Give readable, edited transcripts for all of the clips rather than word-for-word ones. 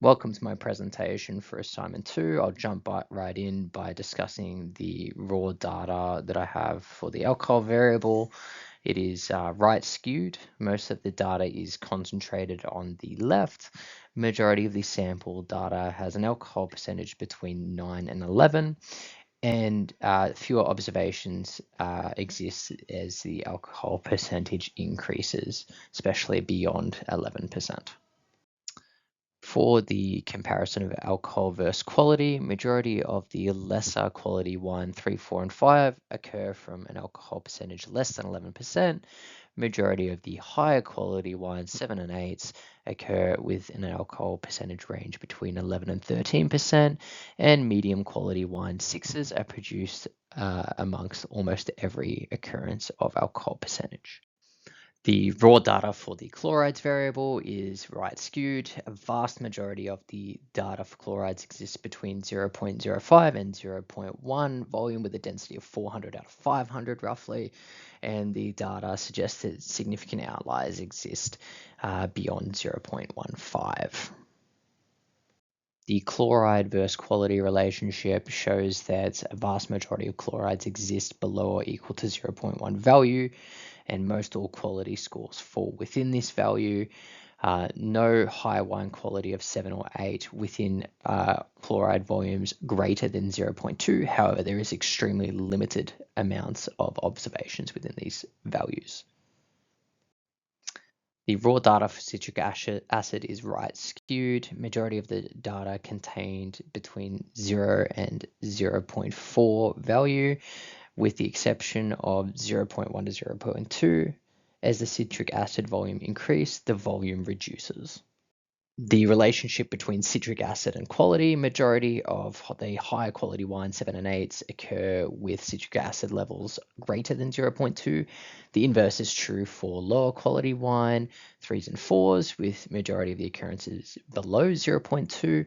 Welcome to my presentation for assignment 2. I'll jump right in by discussing the raw data that I have for the alcohol variable. It is right skewed. Most of the data is concentrated on the left. Majority of the sample data has an alcohol percentage between 9 and 11, and fewer observations exist as the alcohol percentage increases, especially beyond 11%. For the comparison of alcohol versus quality, majority of the lesser quality wine 3, 4, and 5 occur from an alcohol percentage less than 11%. Majority of the higher quality wines 7 and 8s occur with an alcohol percentage range between 11 and 13%, and medium quality wine 6s are produced amongst almost every occurrence of alcohol percentage. The raw data for the chlorides variable is right skewed. A vast majority of the data for chlorides exists between 0.05 and 0.1 volume with a density of 400 out of 500 roughly, and the data suggests that significant outliers exist beyond 0.15. The chloride versus quality relationship shows that a vast majority of chlorides exist below or equal to 0.1 value, and most all quality scores fall within this value. No high wine quality of 7 or 8 within chloride volumes greater than 0.2. However, there is extremely limited amounts of observations within these values. The raw data for citric acid is right skewed. Majority of the data contained between 0 and 0.4 value, with the exception of 0.1 to 0.2. As the citric acid volume increases, the volume reduces. The relationship between citric acid and quality, majority of the higher quality wines, 7 and 8s, occur with citric acid levels greater than 0.2. The inverse is true for lower quality wine, 3s and 4s, with majority of the occurrences below 0.2.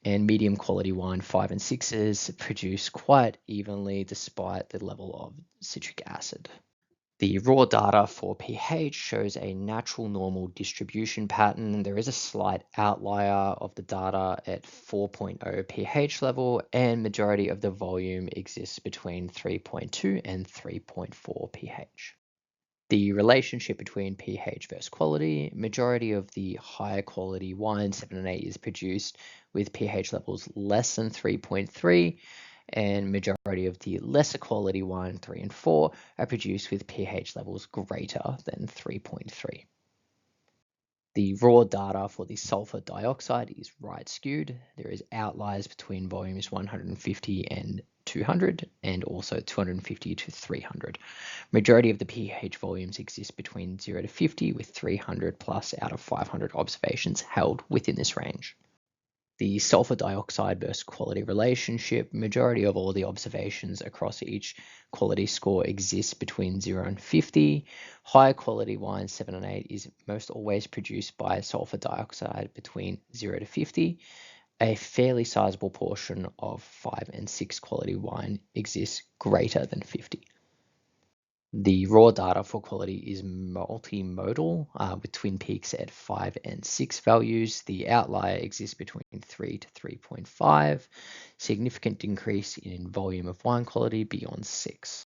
And medium quality wine, 5 and 6s, produce quite evenly despite the level of citric acid. The raw data for pH shows a natural normal distribution pattern. There is a slight outlier of the data at 4.0 pH level, and majority of the volume exists between 3.2 and 3.4 pH. The relationship between pH versus quality, majority of the higher quality wine, 7 and 8, is produced with pH levels less than 3.3, and majority of the lesser quality wine, 3 and 4, are produced with pH levels greater than 3.3. The raw data for the sulfur dioxide is right skewed. There is outliers between volumes 150 and 200, and also 250 to 300. Majority of the pH volumes exist between 0 to 50, with 300 plus out of 500 observations held within this range. The sulfur dioxide versus quality relationship, majority of all the observations across each quality score exists between 0 and 50. High quality wine, 7 and 8, is most always produced by sulfur dioxide between 0 to 50. A fairly sizable portion of 5 and 6 quality wine exists greater than 50. The raw data for quality is multimodal, with twin peaks at 5 and 6 values. The outlier exists between 3 to 3.5. Significant increase in volume of wine quality beyond 6.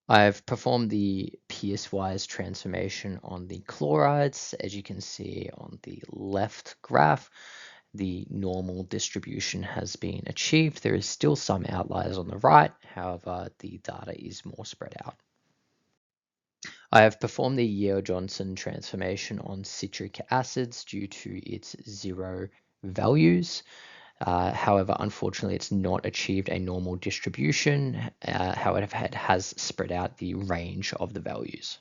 I've performed the piecewise transformation on the chlorides. As you can see on the left graph, the normal distribution has been achieved. There is still some outliers on the right, however, the data is more spread out. I have performed the Yeo-Johnson transformation on citric acids due to its 0 values. However, unfortunately, it's not achieved a normal distribution. However, it has spread out the range of the values.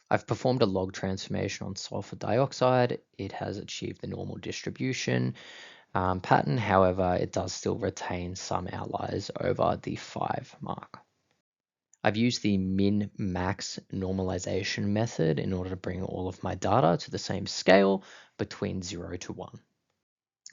I've performed a log transformation on sulfur dioxide. It has achieved the normal distribution pattern. However, it does still retain some outliers over the 5 mark. I've used the min-max normalization method in order to bring all of my data to the same scale between 0 to 1.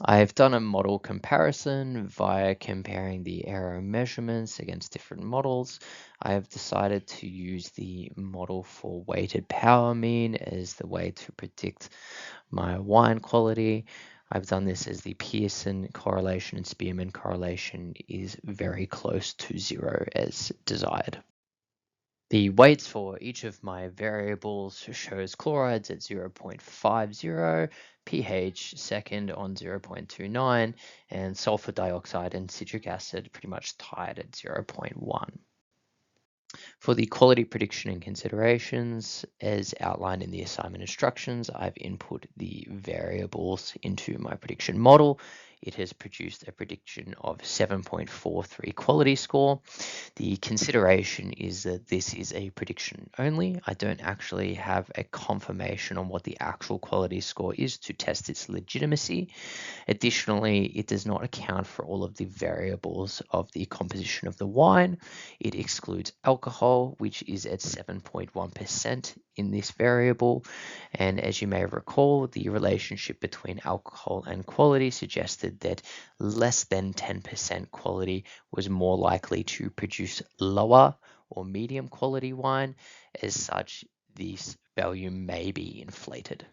I have done a model comparison via comparing the error measurements against different models. I have decided to use the model for weighted power mean as the way to predict my wine quality. I've done this as the Pearson correlation and Spearman correlation is very close to 0 as desired. The weights for each of my variables shows chlorides at 0.50, pH second on 0.29, and sulfur dioxide and citric acid pretty much tied at 0.1. For the quality prediction and considerations, as outlined in the assignment instructions, I've input the variables into my prediction model. It has produced a prediction of 7.43 quality score. The consideration is that this is a prediction only. I don't actually have a confirmation on what the actual quality score is to test its legitimacy. Additionally, it does not account for all of the variables of the composition of the wine. It excludes alcohol, which is at 7.1% in this variable. And as you may recall, the relationship between alcohol and quality suggested that less than 10% quality was more likely to produce lower or medium quality wine. As such, this value may be inflated.